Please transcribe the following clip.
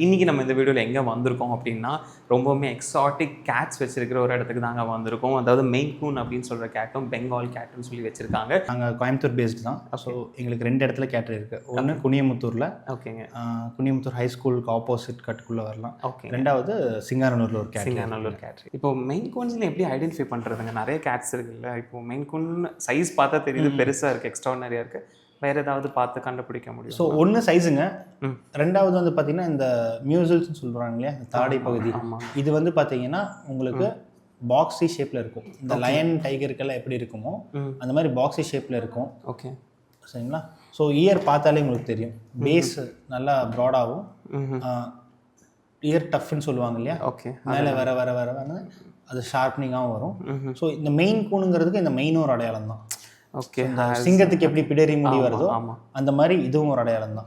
இன்றைக்கி நம்ம இந்த வீடியோவில் எங்கே வந்திருக்கோம் அப்படின்னா ரொம்பவுமே எக்ஸாட்டிக் கேட்ஸ் வச்சிருக்கிற ஒரு இடத்துக்கு தாங்க வந்திருக்கோம். அதாவது மெயின் கூன் அப்படின்னு சொல்கிற கேட்டும் பெங்கால் கேட்டுன்னு சொல்லி வச்சுருக்காங்க. நாங்கள் கோயம்புத்தூர் பேஸ்டு தான். ஸோ எங்களுக்கு 2 இடத்துல கேட் இருக்குது. ஒன்று குனியமுத்தூரில், ஓகேங்க, குனியமுத்தூர் ஹை ஸ்கூலுக்கு ஆப்போசிட் கட்டுக்குள்ளே வரலாம். ஓகே. 2வது சிங்காரனூரில் ஒரு கேட். சிங்காரனூர் கேட். இப்போ மெயின் கூன்ஸில் எப்படி ஐடென்டிஃபை பண்ணுறதுங்க? நிறைய கேட்ஸ் இருக்குல்ல. இப்போ மெயின் கூன் சைஸ் பார்த்தா தெரியுது, பெருசாக இருக்குது, எக்ஸ்ட்ரானரியாக இருக்குது. வேறு ஏதாவது பார்த்து கண்டுபிடிக்க முடியும்? ஸோ ஒன்று சைஸுங்க, 2வது வந்து பார்த்தீங்கன்னா இந்த மியூசில்ஸ்னு சொல்கிறாங்க இல்லையா, இந்த தாடை பகுதி. இது வந்து பார்த்தீங்கன்னா உங்களுக்கு பாக்ஸி ஷேப்பில் இருக்கும். இந்த லயன் டைகருக்கெல்லாம் எப்படி இருக்குமோ அந்த மாதிரி பாக்ஸி ஷேப்பில் இருக்கும். ஓகே, சரிங்களா? ஸோ இயர் பார்த்தாலே உங்களுக்கு தெரியும், பேஸ் நல்லா ப்ராடாகவும், இயர் டஃப்னு சொல்லுவாங்க இல்லையா, ஓகே, மேலே வர வர வர வர அது ஷார்ப்னிங்காகவும் வரும். ஸோ இந்த மெயின் கூனுங்கிறதுக்கு இந்த மெயின் ஒரு அடையாளம் தான். ஓகே. சிங்கத்துக்கு எப்படி பிடரி முடி வருதோ அந்த மாதிரி இதுவும் ஒரு அடையாளம் தான்.